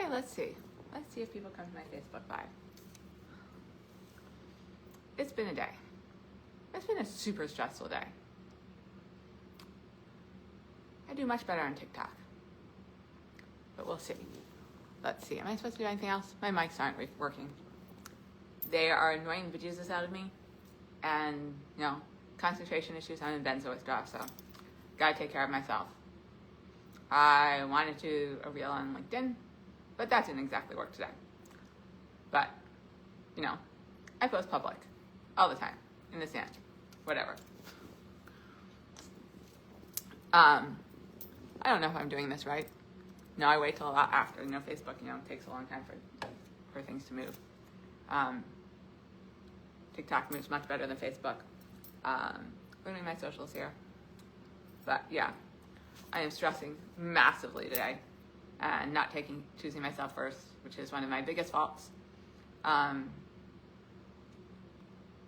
Okay, let's see. Let's see if people come to my Facebook Live. It's been a day. It's been a super stressful day. I do much better on TikTok. But we'll see. Let's see. Am I supposed to do anything else? My mics aren't working. They are annoying the bejesus out of me. And, concentration issues. I'm in benzo withdrawal, so gotta take care of myself. I wanted to do a reel on LinkedIn, but that didn't exactly work today. But, I post public all the time, in the sand, whatever. I don't know if I'm doing this right. No, I wait till a lot after. Facebook, takes a long time for things to move. TikTok moves much better than Facebook. We're doing my socials here. But yeah, I am stressing massively today and not choosing myself first, which is one of my biggest faults.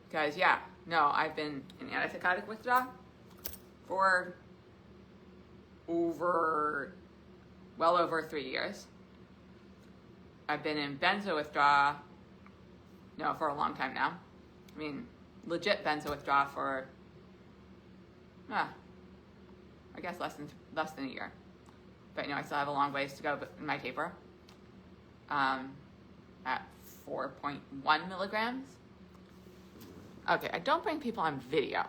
Because I've been in antipsychotic withdrawal for well over 3 years. I've been in benzo withdrawal, for a long time now. I mean, legit benzo withdrawal for, I guess less than a year. But I still have a long ways to go in my taper. At 4.1 milligrams. Okay, I don't bring people on video.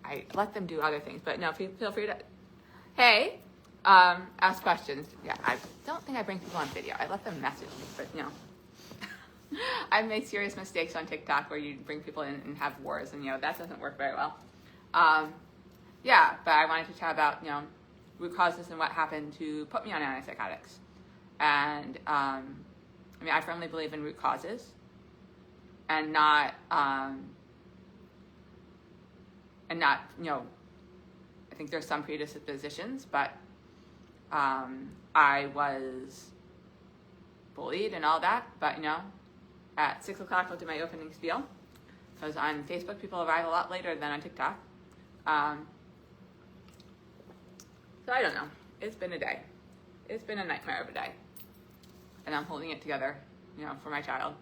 I let them do other things, but no, feel free to, hey, ask questions. Yeah, I don't think I bring people on video. I let them message me, but I've made serious mistakes on TikTok where you bring people in and have wars, and that doesn't work very well. But I wanted to chat about root causes and what happened to put me on antipsychotics. And I firmly believe in root causes, and not I think there's some predispositions, but I was bullied and all that, but at 6 o'clock I'll do my opening spiel, because on Facebook people arrive a lot later than on TikTok. So I don't know. It's been a day. It's been a nightmare of a day. And I'm holding it together, for my child.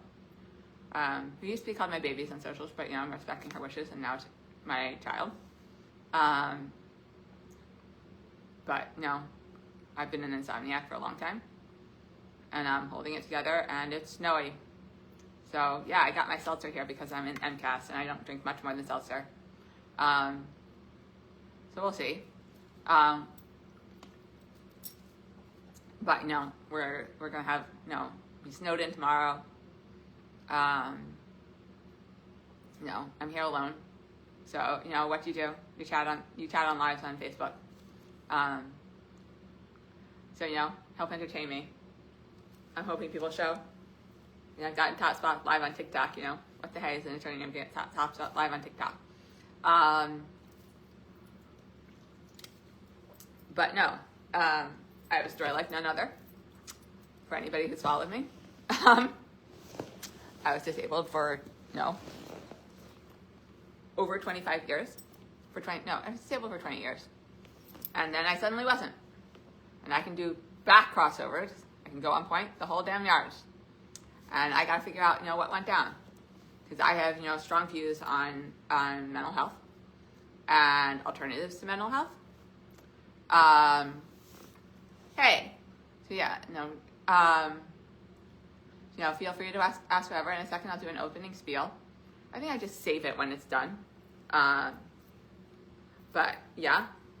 Who used to be called my babies on socials, but I'm respecting her wishes, and now it's my child. But I've been an insomniac for a long time, and I'm holding it together, and it's snowy. So I got my seltzer here because I'm in MCAS, and I don't drink much more than seltzer. So we'll see. But we're gonna have be snowed in tomorrow. I'm here alone. So what do? You chat on lives on Facebook. So help entertain me. I'm hoping people show. I've gotten Top Spot live on TikTok. What the heck is an attorney name getting Top Spot live on TikTok? But no. I have a story like none other. For anybody who's followed me, I was disabled for over 25 years. I was disabled for 20 years, and then I suddenly wasn't. And I can do back crossovers. I can go on point the whole damn yards, and I got to figure out what went down, because I have strong views on mental health and alternatives to mental health. Hey, so feel free to ask whatever. In a second, I'll do an opening spiel. I think I just save it when it's done. But I'm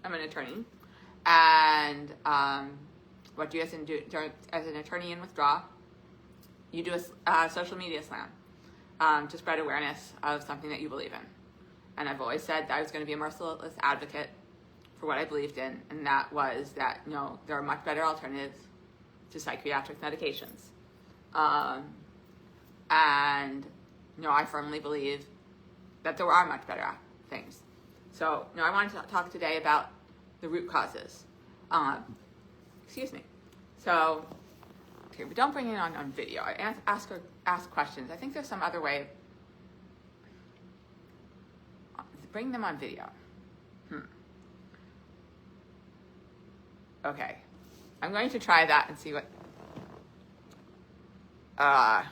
an attorney, and what do you do as an attorney in withdrawal? You do a social media slam to spread awareness of something that you believe in. And I've always said that I was going to be a merciless advocate for what I believed in, and that was that there are much better alternatives to psychiatric medications, and I firmly believe that there are much better things. So I wanted to talk today about the root causes. Excuse me. So okay, but don't bring it on video. I ask questions. I think there's some other way. Bring them on video. Okay, I'm going to try that and see what. Paula,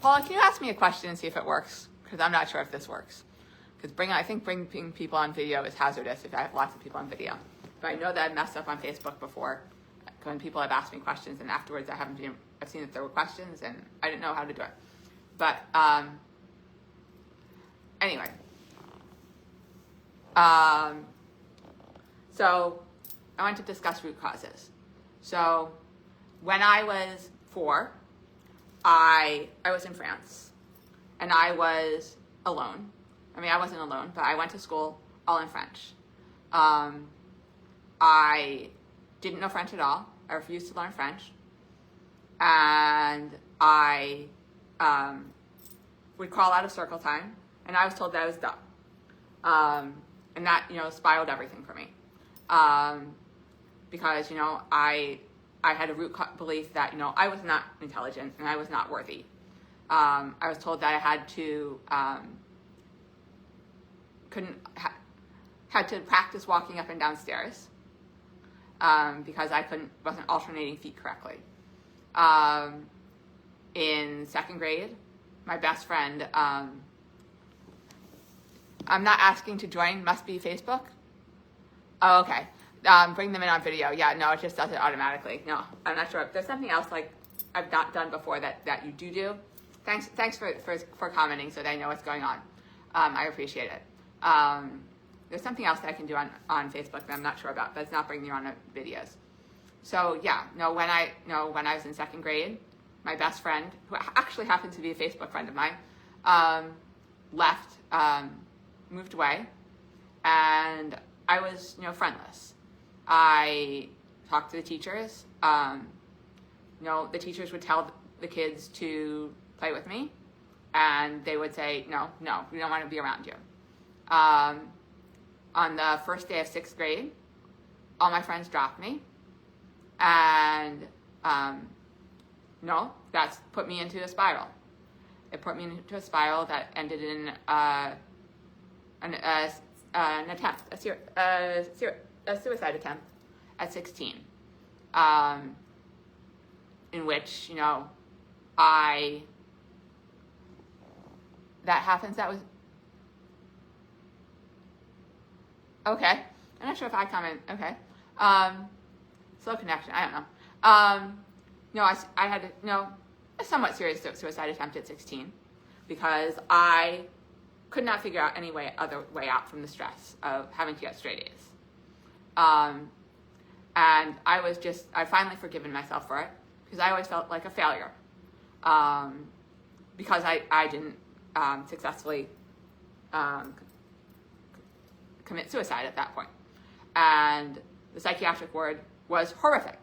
can you ask me a question and see if it works? Because I'm not sure if this works. Because I think bringing people on video is hazardous if I have lots of people on video. But I know that I've messed up on Facebook before when people have asked me questions, and afterwards I've seen that there were questions, and I didn't know how to do it. But anyway, so I want to discuss root causes. So when I was 4, I was in France, and I was alone. I mean, I wasn't alone, but I went to school all in French. I didn't know French at all. I refused to learn French. And I would crawl out of circle time, and I was told that I was dumb. And that, spiraled everything for me. Because, I had a root belief that, I was not intelligent and I was not worthy. I was told that I had to had to practice walking up and down stairs because I wasn't alternating feet correctly. In 2nd grade, my best friend, I'm not asking to join, must be Facebook. Oh, okay. Bring them in on video. Yeah, no, it just does it automatically. No, I'm not sure. If there's something else like I've not done before that you do. Thanks for commenting so that I know what's going on. I appreciate it. There's something else that I can do on Facebook that I'm not sure about, but it's not bringing you on videos. So yeah, when I was in 2nd grade, my best friend, who actually happens to be a Facebook friend of mine, left, moved away, and I was, friendless. I talked to the teachers. The teachers would tell the kids to play with me, and they would say, no, we don't want to be around you. On the first day of 6th grade, all my friends dropped me, and that's put me into a spiral. It put me into a spiral that ended in an attempt, a suicide attempt at 16, in which, that happens. That was, okay. I'm not sure if I comment, okay. Slow connection, I don't know. I had a somewhat serious suicide attempt at 16 because I could not figure out any other way out from the stress of having to get straight A's. And I finally forgiven myself for it because I always felt like a failure because I didn't successfully commit suicide at that point. And the psychiatric ward was horrific.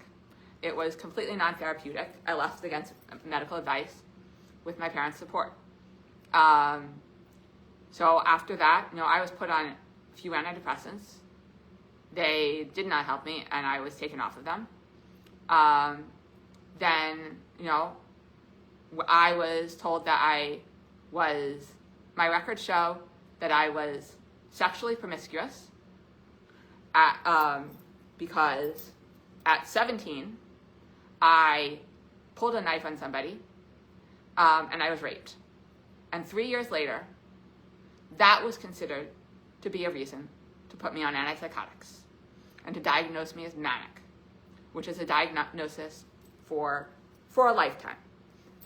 It was completely non-therapeutic. I left against medical advice with my parents' support. So after that, I was put on a few antidepressants. They did not help me, and I was taken off of them. Then, I was told that my records show that I was sexually promiscuous because at 17, I pulled a knife on somebody, and I was raped. And 3 years later, that was considered to be a reason to put me on antipsychotics and to diagnose me as manic, which is a diagnosis for a lifetime.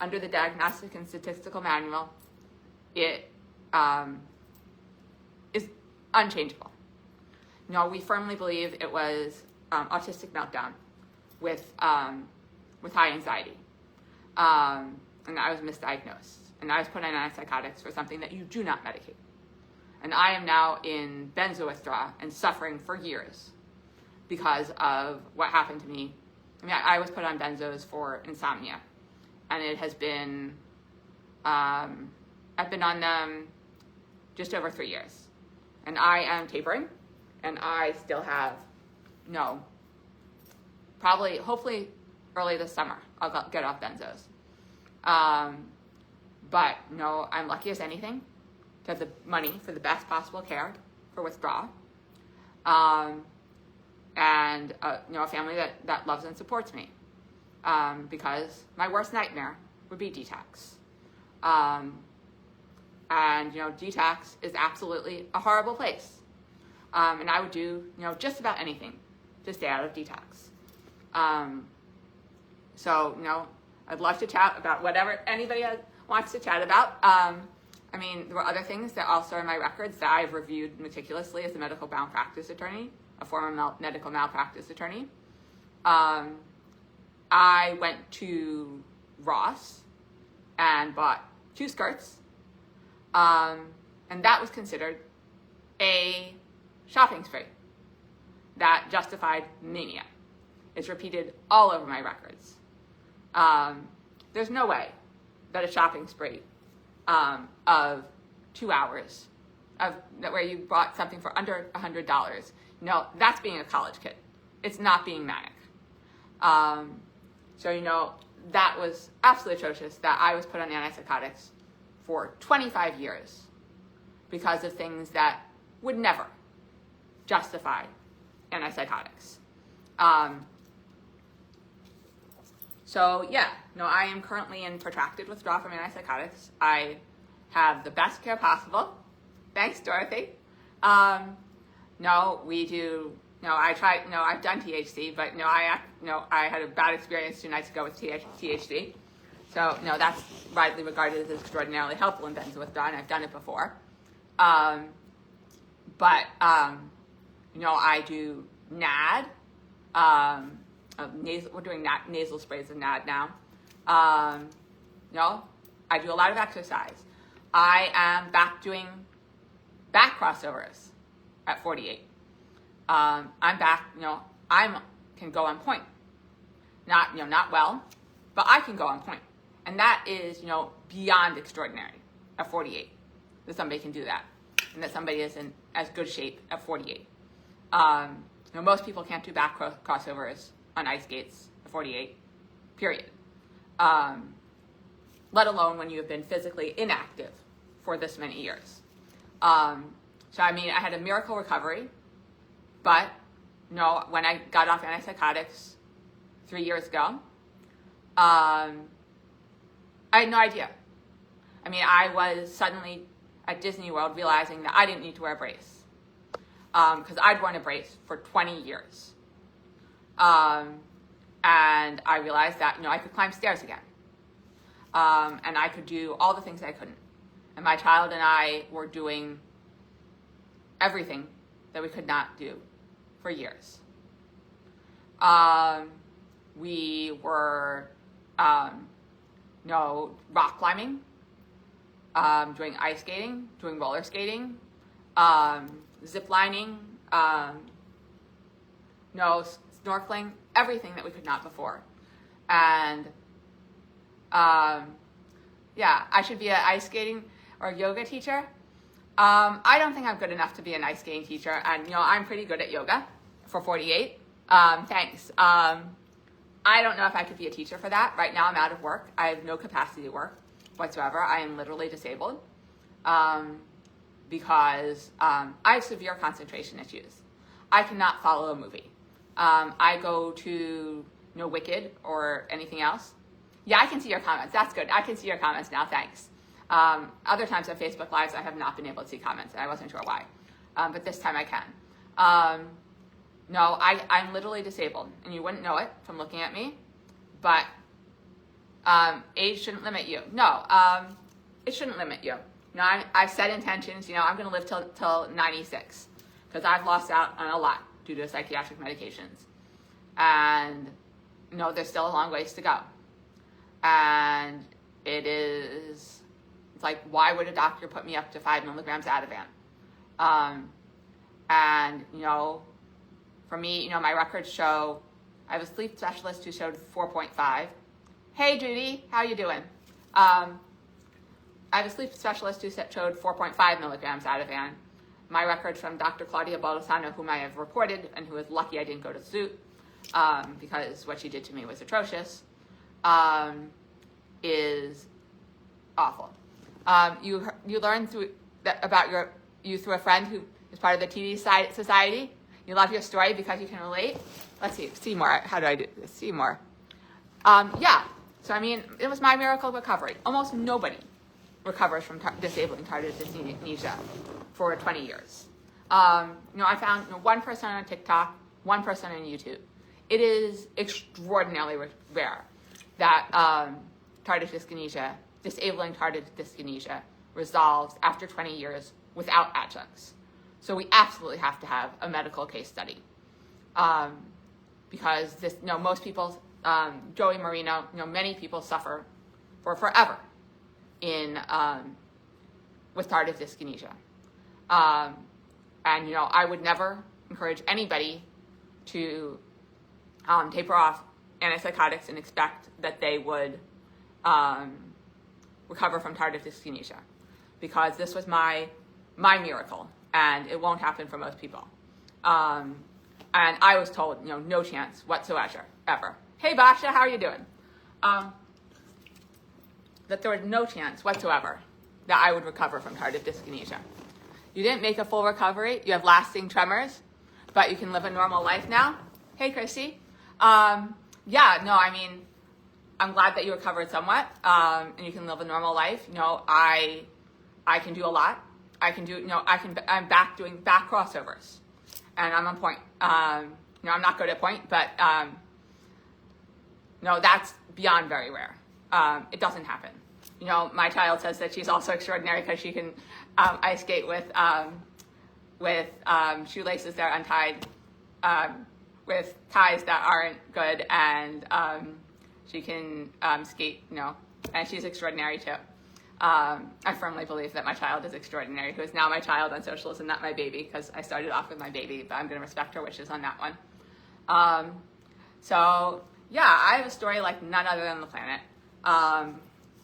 Under the Diagnostic and Statistical Manual, it is unchangeable. We firmly believe it was autistic meltdown with high anxiety, and I was misdiagnosed, and I was put on antipsychotics for something that you do not medicate. And I am now in benzo withdrawal and suffering for years because of what happened to me. I was put on benzos for insomnia, and it has been, I've been on them just over 3 years. And I am tapering, and I still have, hopefully early this summer, I'll get off benzos. But I'm lucky as anything to have the money for the best possible care for withdrawal. And a family that loves and supports me. Because my worst nightmare would be detox. And, detox is absolutely a horrible place. And I would do, just about anything to stay out of detox. So, I'd love to chat about whatever anybody wants to chat about. There were other things that also are in my records that I've reviewed meticulously as a medical malpractice attorney, a former medical malpractice attorney. I went to Ross and bought 2 skirts, and that was considered a shopping spree that justified mania. It's repeated all over my records. There's no way that a shopping spree of 2 hours where you bought something for under $100, that's being a college kid. It's not being manic. So that was absolutely atrocious that I was put on antipsychotics for 25 years because of things that would never justify antipsychotics. I am currently in protracted withdrawal from antipsychotics. I have the best care possible. Thanks, Dorothy. I've done THC, but I had a bad experience 2 nights ago with THC. So, that's widely regarded as extraordinarily helpful in benzo withdrawal, and I've done it before. I do NAD. We're doing nasal sprays of NAD now. I do a lot of exercise. I am back doing back crossovers at 48. I'm back, I can go on point. Not well, but I can go on point. And that is, beyond extraordinary at 48, that somebody can do that. And that somebody is in as good shape at 48. Most people can't do back crossovers on ice skates at 48, period. Let alone when you have been physically inactive for this many years. I had a miracle recovery, but when I got off antipsychotics 3 years ago, I had no idea. I was suddenly at Disney World realizing that I didn't need to wear a brace because I'd worn a brace for 20 years. And I realized that, I could climb stairs again. And I could do all the things I couldn't. And my child and I were doing everything that we could not do for years. We were, rock climbing, doing ice skating, doing roller skating, zip lining, snorkeling, everything that we could not before. And I should be an ice skating or yoga teacher. I don't think I'm good enough to be an ice skating teacher, and I'm pretty good at yoga for 48. Thanks. I don't know if I could be a teacher for that. Right now I'm out of work. I have no capacity to work whatsoever. I am literally disabled because I have severe concentration issues. I cannot follow a movie. I go to Wicked or anything else. Yeah, I can see your comments. That's good. I can see your comments now. Thanks. Other times on Facebook Lives, I have not been able to see comments, and I wasn't sure why. But this time I can. I'm literally disabled, and you wouldn't know it from looking at me. But age shouldn't limit you. No, it shouldn't limit you. I've set intentions. I'm going to live till 96 because I've lost out on a lot due to psychiatric medications. And, there's still a long ways to go. And it's like, why would a doctor put me up to 5 milligrams Ativan? For me, my records show, I have a sleep specialist who showed 4.5. Hey, Judy, how you doing? I have a sleep specialist who showed 4.5 milligrams Ativan. My records from Dr. Claudia Baldessano, whom I have reported, and who is lucky I didn't go to suit, because what she did to me was atrocious, is awful. You learned through a friend who is part of the TD Society. You love your story because you can relate. Let's see, Seymour. How do I do this? Seymour. So, I mean, it was my miracle recovery. Almost nobody recovers from disabling tardive dyskinesia for 20 years. I found one person on TikTok, one person on YouTube. It is extraordinarily rare that disabling tardive dyskinesia resolves after 20 years without adjuncts. So we absolutely have to have a medical case study. Because most people, Joey Marino, many people suffer for forever with tardive dyskinesia. And I would never encourage anybody to taper off antipsychotics and expect that they would recover from tardive dyskinesia, because this was my miracle, and it won't happen for most people. And I was told, no chance whatsoever, ever. Hey, Basha, how are you doing? That there was no chance whatsoever that I would recover from tardive dyskinesia. You didn't make a full recovery. You have lasting tremors, but you can live a normal life now. Hey, Christy. I'm glad that you recovered somewhat, and you can live a normal life. I can do a lot. I'm back doing back crossovers, and I'm on point. I'm not good at point, but that's beyond very rare. It doesn't happen. My child says that she's also extraordinary because she can ice skate with shoelaces that are untied, with ties that aren't good, and she can skate, and she's extraordinary too. I firmly believe that my child is extraordinary, who is now my child on socialism, not my baby, because I started off with my baby, but I'm going to respect her wishes on that one. I have a story like none other than the planet,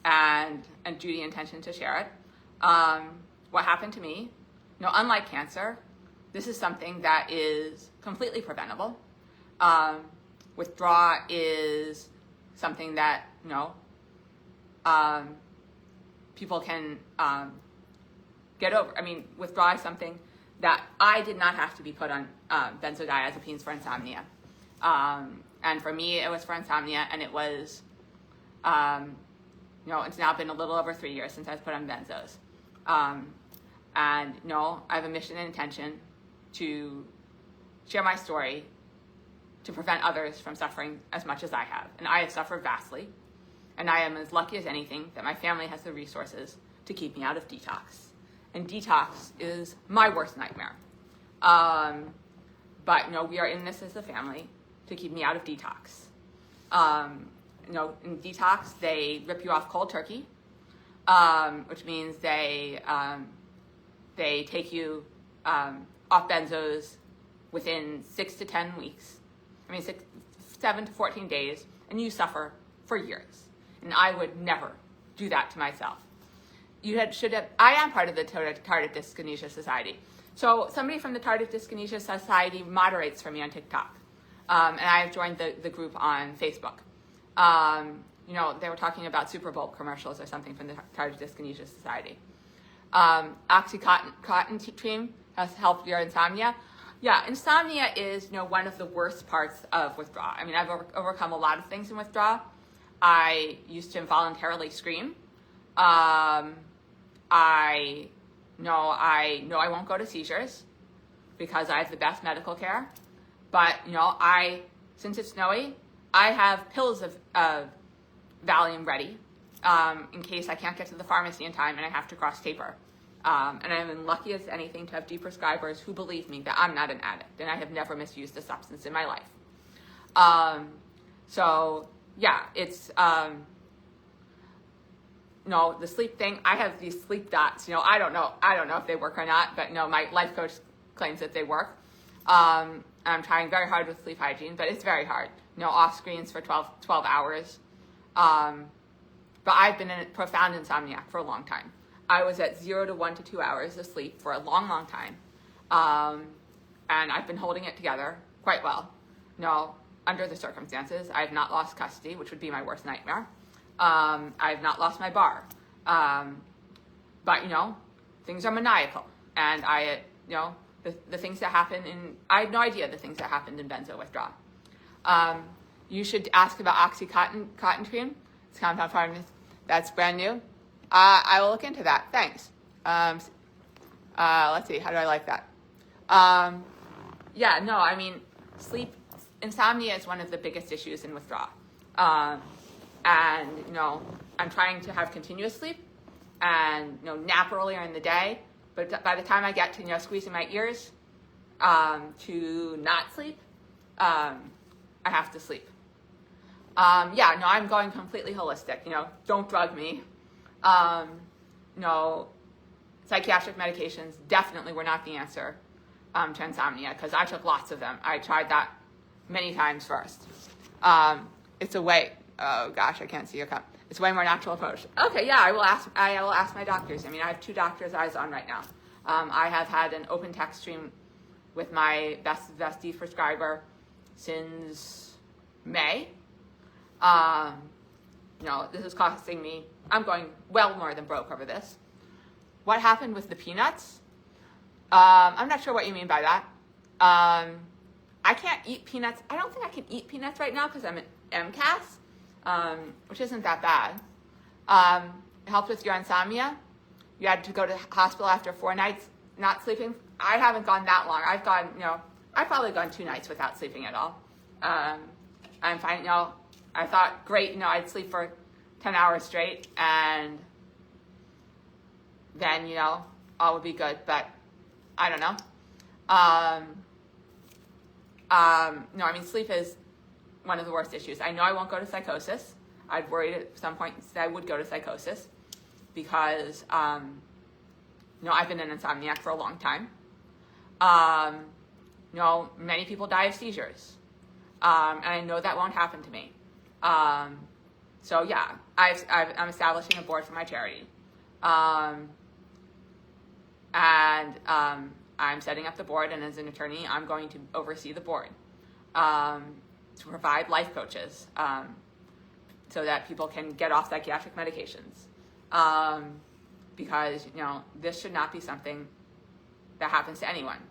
and Judy intention to share it. What happened to me, unlike cancer, this is something that is completely preventable. Withdraw is something that, people can get over. Withdraw is something that I did not have to be put on benzodiazepines for insomnia. And for me, it was for insomnia, and it was, it's now been a little over 3 years since I was put on benzos. I have a mission and intention to share my story to prevent others from suffering as much as I have. And I have suffered vastly. And I am as lucky as anything that my family has the resources to keep me out of detox. And detox is my worst nightmare. But we are in this as a family to keep me out of detox. In detox, they rip you off cold turkey, which means they take you off benzos within 6 to 10 weeks. 7 to 14 days, and you suffer for years. And I would never do that to myself. I am part of the Tardive Dyskinesia Society. So somebody from the Tardive Dyskinesia Society moderates for me on TikTok. And I have joined the group on Facebook. They were talking about Super Bowl commercials or something from the Tardive Dyskinesia Society. Oxycontin cream has helped your insomnia. Yeah, insomnia is, one of the worst parts of withdrawal. I've overcome a lot of things in withdrawal. I used to involuntarily scream. I know I won't go to seizures because I have the best medical care. But, since it's snowy, I have pills of Valium ready in case I can't get to the pharmacy in time and I have to cross taper. And I'm lucky as anything to have prescribers who believe me that I'm not an addict and I have never misused a substance in my life. It's the sleep thing. I have these sleep dots. I don't know if they work or not, but my life coach claims that they work. I'm trying very hard with sleep hygiene, but it's very hard. Off screens for 12 hours. But I've been in profound insomniac for a long time. I was at 0 to 1 to 2 hours of sleep for a long, long time. And I've been holding it together quite well. Under the circumstances, I have not lost custody, which would be my worst nightmare. I have not lost my bar. But, things are maniacal. And the things that happen I had no idea the things that happened in benzo withdrawal. You should ask about Oxycontin cream. It's compound pharmacy. That's brand new. I will look into that. Thanks. Let's see. How do I like that? Yeah, no, I mean, sleep, insomnia is one of the biggest issues in withdrawal. And, I'm trying to have continuous sleep and, nap earlier in the day. But by the time I get to, squeezing my ears to not sleep, I have to sleep. I'm going completely holistic. Don't drug me. Psychiatric medications definitely were not the answer to insomnia, because I took lots of them. I tried that many times first. It's a way. Oh gosh, I can't see your cup. It's a way more natural approach. Okay, yeah, I will ask my doctors. I mean, I have 2 doctors' eyes on right now. I have had an open text stream with my bestie prescriber since May. This is costing me, I'm going well more than broke over this. What happened with the peanuts? I'm not sure what you mean by that. I can't eat peanuts. I don't think I can eat peanuts right now because I'm an MCAS, which isn't that bad. It helped with your insomnia. You had to go to the hospital after 4 nights not sleeping. I haven't gone that long. I've probably gone 2 nights without sleeping at all. I'm fine. I thought, great, I'd sleep for 10 hours straight, and then, all would be good, but I don't know. Sleep is one of the worst issues. I know I won't go to psychosis. I'd worried at some point that I would go to psychosis because, I've been an insomniac for a long time. Many people die of seizures. And I know that won't happen to me. I'm establishing a board for my charity. I'm setting up the board, and as an attorney, I'm going to oversee the board to provide life coaches so that people can get off psychiatric medications. Because, this should not be something that happens to anyone.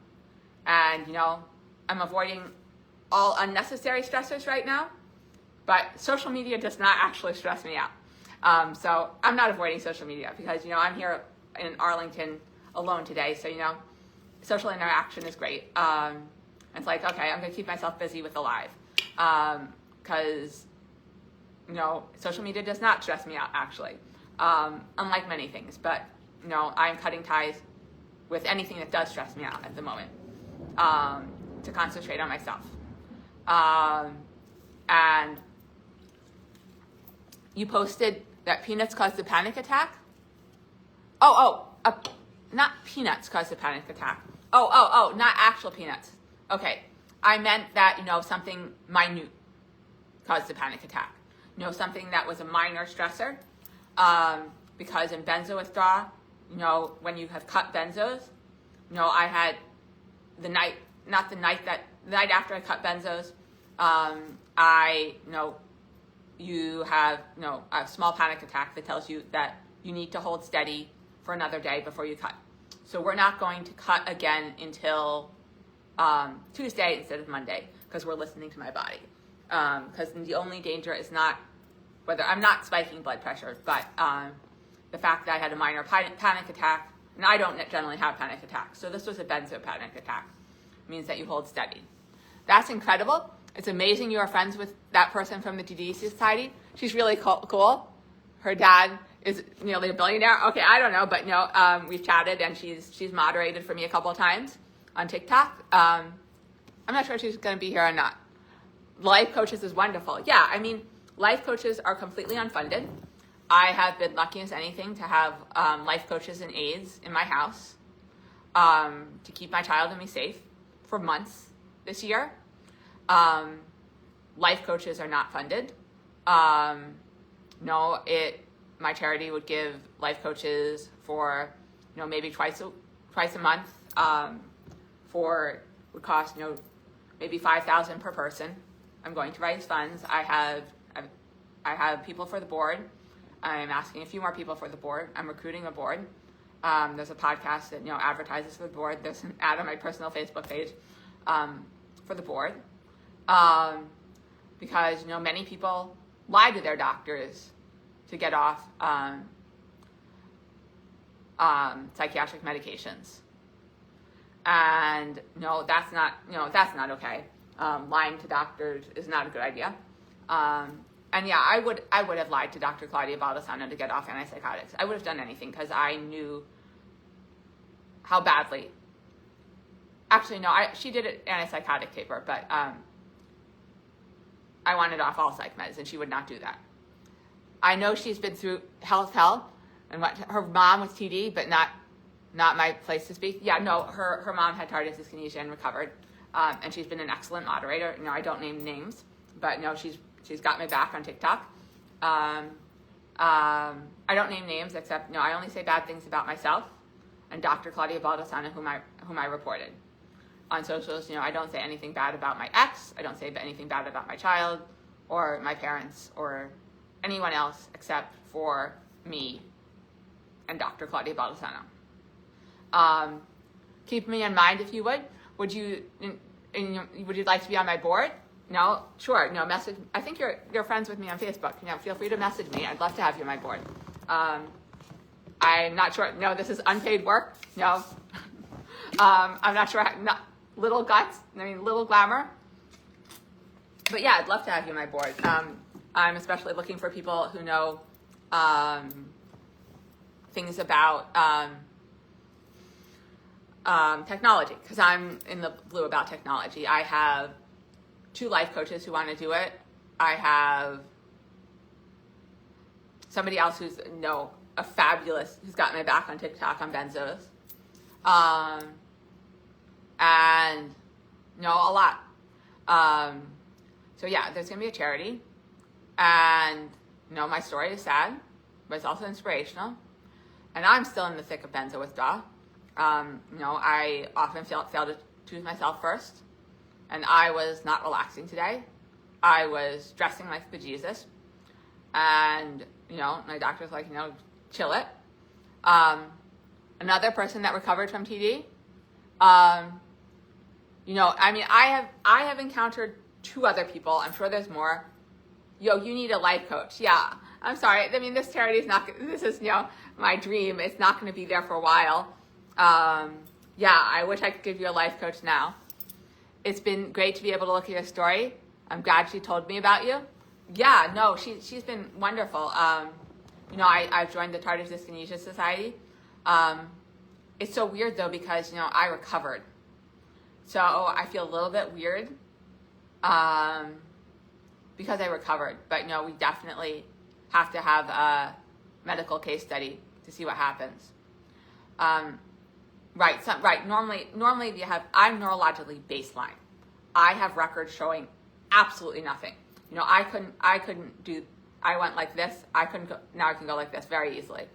And, I'm avoiding all unnecessary stressors right now, but social media does not actually stress me out. So I'm not avoiding social media because, I'm here in Arlington alone today. So, social interaction is great. It's like, okay, I'm going to keep myself busy with the live. Because, social media does not stress me out, actually. Unlike many things. But, I'm cutting ties with anything that does stress me out at the moment to concentrate on myself. And you posted that peanuts caused a panic attack? Not peanuts caused a panic attack. Not actual peanuts. Okay. I meant that, something minute caused a panic attack. Something that was a minor stressor. Because in benzo withdrawal, when you have cut benzos, I had the night after I cut benzos, you have, a small panic attack that tells you that you need to hold steady for another day before you cut. So we're not going to cut again until Tuesday instead of Monday because we're listening to my body. Because the only danger is not whether I'm not spiking blood pressure, but the fact that I had a minor panic attack, and I don't generally have panic attacks. So this was a benzo panic attack. It means that you hold steady. That's incredible. It's amazing you are friends with that person from the TD Society. She's really cool. Her dad is nearly a billionaire. Okay, I don't know, but we've chatted, and she's moderated for me a couple of times on TikTok. I'm not sure if she's going to be here or not. Life coaches is wonderful. Yeah, life coaches are completely unfunded. I have been lucky as anything to have life coaches and aides in my house to keep my child and me safe for months this year. Life coaches are not funded. My charity would give life coaches for, maybe twice a month, would cost, maybe $5,000 per person. I'm going to raise funds. I have people for the board. I'm asking a few more people for the board. I'm recruiting a board. There's a podcast that, advertises for the board. There's an ad on my personal Facebook page for the board. Because, many people lie to their doctors to get off psychiatric medications. And no, that's not okay. Lying to doctors is not a good idea. And yeah, I would have lied to Dr. Claudia Baldessano to get off antipsychotics. I would have done anything because I knew how badly. Actually, no, she did an antipsychotic taper, but I wanted off all psych meds, and she would not do that. I know she's been through hell, and what her mom was TD, but not my place to speak. Yeah, no, her mom had tardive dyskinesia and recovered, and she's been an excellent moderator. You know, I don't name names, but no, she's got my back on TikTok. I don't name names except I only say bad things about myself and Dr. Claudia Baldessano, whom I reported on socials. I don't say anything bad about my ex. I don't say anything bad about my child or my parents or anyone else except for me and Dr. Claudia Baldessano. Keep me in mind if you would. Would you like to be on my board? No? Sure. No, message. I think you're friends with me on Facebook. Feel free to message me. I'd love to have you on my board. I'm not sure. No, this is unpaid work. No. I'm not sure. Little guts. Little glamour. But yeah, I'd love to have you on my board. I'm especially looking for people who know things about technology, because I'm in the blue about technology. I have 2 life coaches who want to do it. I have somebody else who's who's got my back on TikTok on benzos. And a lot. So yeah, there's going to be a charity. And my story is sad, but it's also inspirational. And I'm still in the thick of benzo withdrawal. I often fail to choose myself first. And I was not relaxing today. I was dressing like bejesus. And, my doctor's like, chill it. Another person that recovered from TD, I have encountered 2 other people. I'm sure there's more. You need a life coach. Yeah, I'm sorry. This charity is not, this is, my dream. It's not going to be there for a while. I wish I could give you a life coach now. It's been great to be able to look at your story. I'm glad she told me about you. Yeah, no, she's been wonderful. I've joined the Tardive Dyskinesia Society. It's so weird though, because, I recovered. So I feel a little bit weird, because I recovered. But we definitely have to have a medical case study to see what happens. Right. Normally I'm neurologically baseline. I have records showing absolutely nothing. I went like this. Now I can go like this very easily.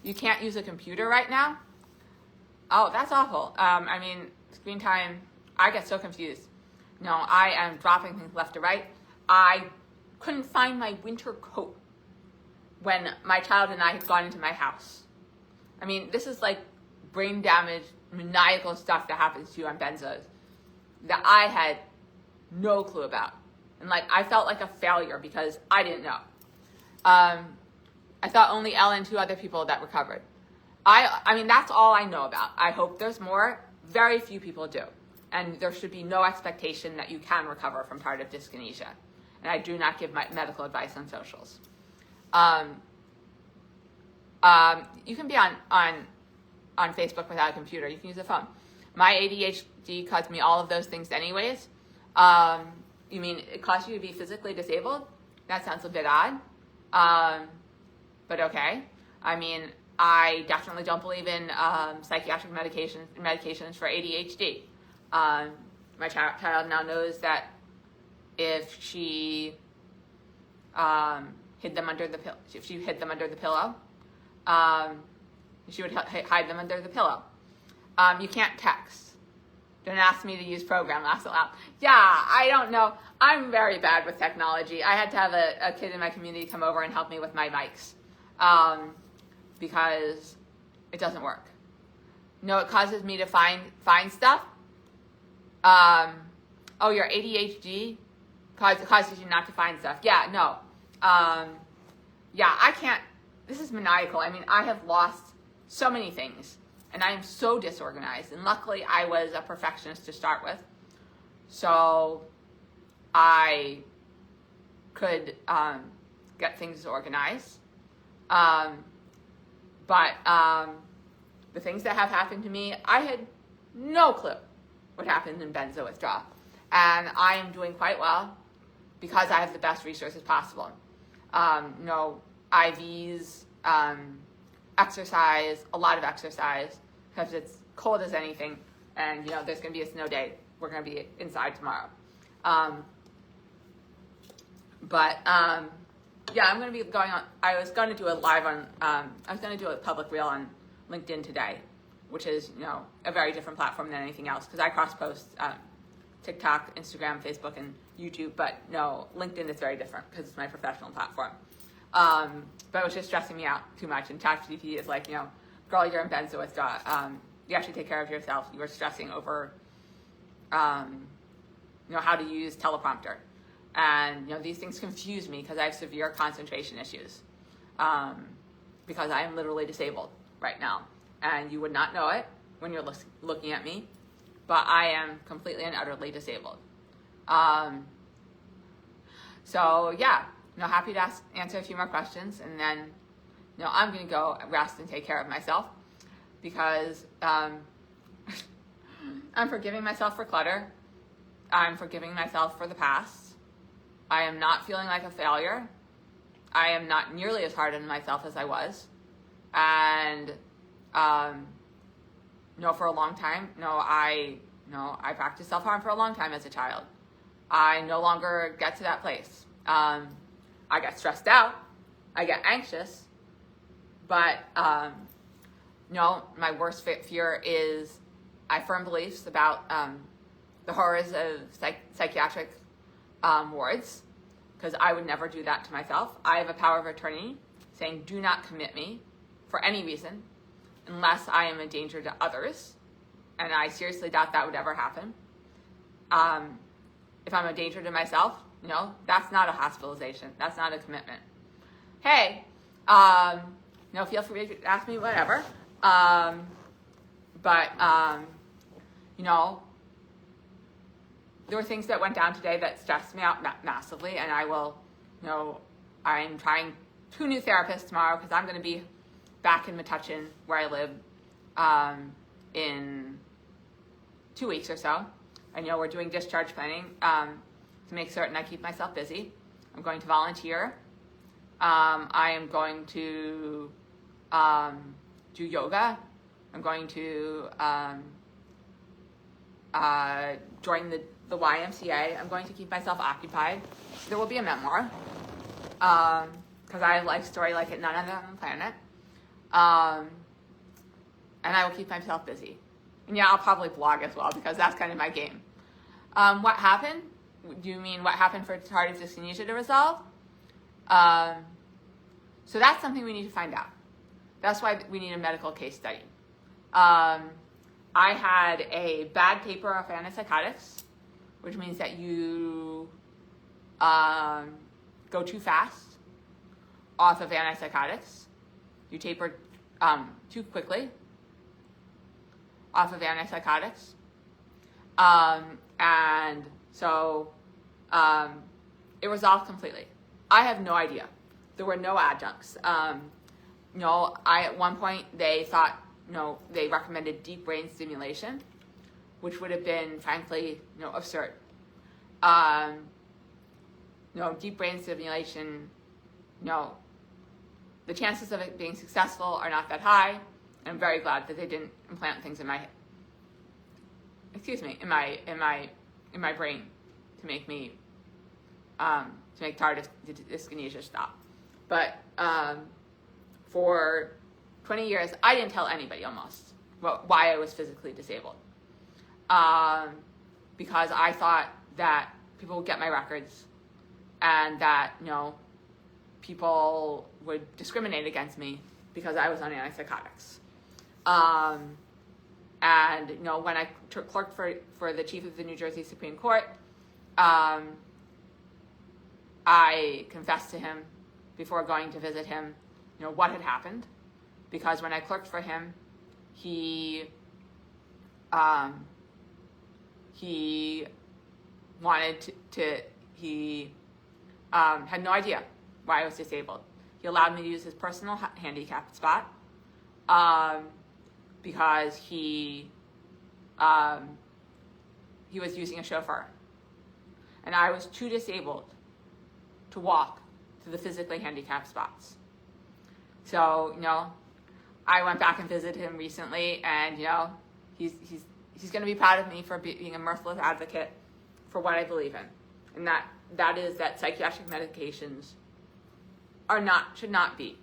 You can't use a computer right now. Oh, that's awful. Screen time, I get so confused. I am dropping things left to right. I couldn't find my winter coat when my child and I had gone into my house. This is like brain damage, maniacal stuff that happens to you on benzos that I had no clue about. And I felt like a failure because I didn't know. I thought only Ellen and 2 other people that recovered. That's all I know about. I hope there's more. Very few people do. And there should be no expectation that you can recover from tardive dyskinesia. And I do not give my medical advice on socials. You can be on Facebook without a computer. You can use a phone. My ADHD caused me all of those things anyways. You mean it caused you to be physically disabled? That sounds a bit odd. But okay. I definitely don't believe in psychiatric medications for ADHD. My child now knows that if she hid them under the pillow, she would hide them under the pillow. You can't text. Don't ask me to use program, laugh out loud. Yeah, I don't know. I'm very bad with technology. I had to have a kid in my community come over and help me with my mics because it doesn't work. No, it causes me to find stuff. Your ADHD causes you not to find stuff. Yeah, no. yeah, I can't, this is maniacal. I mean, I have lost so many things, and I am so disorganized. And luckily, I was a perfectionist to start with. So I could get things organized. But the things that have happened to me, I had no clue what happened in benzo withdrawal. And I am doing quite well because I have the best resources possible. IVs, exercise, a lot of exercise, because it's cold as anything. And, there's going to be a snow day. We're going to be inside tomorrow. Yeah, I'm going to be going on. I was going to do a live on, I was going to do a public reel on LinkedIn today, which is, a very different platform than anything else, because I cross-post TikTok, Instagram, Facebook, and YouTube, but no, LinkedIn is very different because it's my professional platform. But it was just stressing me out too much, and ChatGPT is like, girl, you're in benzo withdrawal. You actually take care of yourself. You are stressing over, how to use teleprompter. And, these things confuse me because I have severe concentration issues, because I am literally disabled right now. And you would not know it when you're looking at me, but I am completely and utterly disabled. So yeah, happy to answer a few more questions, and then, I'm going to go rest and take care of myself, because I'm forgiving myself for clutter. I'm forgiving myself for the past. I am not feeling like a failure. I am not nearly as hard on myself as I was. And, for a long time, I practiced self-harm for a long time as a child. I no longer get to that place. I get stressed out. I get anxious. But, my worst fear is I have firm beliefs about the horrors of psychiatric wards, because I would never do that to myself. I have a power of attorney saying, do not commit me for any reason unless I am a danger to others. And I seriously doubt that would ever happen. If I'm a danger to myself, that's not a hospitalization. That's not a commitment. Hey, feel free to ask me whatever. There were things that went down today that stressed me out massively, and I'm trying 2 new therapists tomorrow, because I'm going to be back in Metuchen, where I live, in 2 weeks or so. And, we're doing discharge planning to make certain I keep myself busy. I'm going to volunteer. I am going to do yoga. I'm going to join the YMCA. I'm going to keep myself occupied. There will be a memoir, because I have a life story like it none other on the planet. And I will keep myself busy. And yeah, I'll probably blog as well, because that's kind of my game. What happened? Do you mean what happened for tardive dyskinesia to resolve? So that's something we need to find out. That's why we need a medical case study. I had a bad taper of antipsychotics, which means that you go too fast off of antipsychotics. You taper too quickly off of antipsychotics. And so it resolved completely. I have no idea. There were no adjuncts. At one point they thought, they recommended deep brain stimulation, which would have been, frankly, absurd. Deep brain stimulation, the chances of it being successful are not that high. I'm very glad that they didn't implant things in my brain to make me, to make tardive dyskinesia stop. But for 20 years, I didn't tell anybody almost why I was physically disabled. Because I thought that people would get my records, and that, people would discriminate against me because I was on antipsychotics. And, when I clerked for the chief of the New Jersey Supreme Court, I confessed to him before going to visit him, what had happened. Because when I clerked for him, he wanted he had no idea why I was disabled. He allowed me to use his personal handicap spot because he was using a chauffeur. And I was too disabled to walk to the physically handicapped spots. So, I went back and visited him recently, and, he's going to be proud of me for being a merciless advocate for what I believe in. And that is that psychiatric medications should not be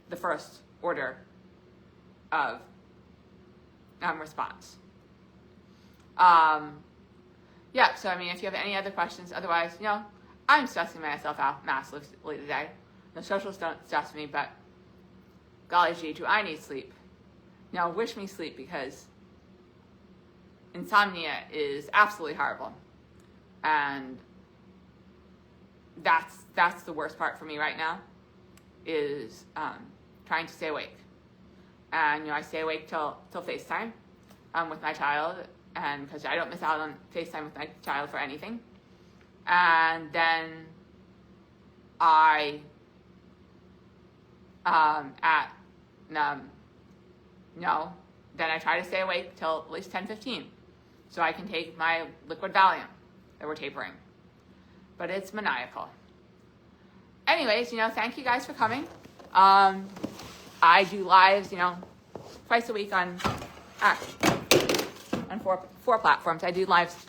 the first order of response. So if you have any other questions, otherwise, I'm stressing myself out massively today. The socials don't stress me, but golly gee, do I need sleep. Wish me sleep, because insomnia is absolutely horrible. And that's the worst part for me right now, is trying to stay awake. And I stay awake till FaceTime with my child, and because I don't miss out on FaceTime with my child for anything. And then I then I try to stay awake till at least 10:15, so I can take my liquid Valium that we're tapering. But it's maniacal. Anyways, thank you guys for coming. I do lives, twice a week on four platforms. I do lives,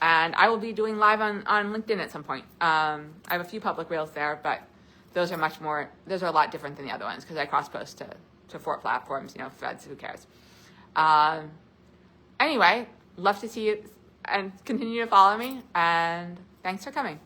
and I will be doing live on LinkedIn at some point. I have a few public reels there, but those are a lot different than the other ones, because I cross-post to 4 platforms, Threads, who cares. Anyway, love to see you, and continue to follow me, and thanks for coming.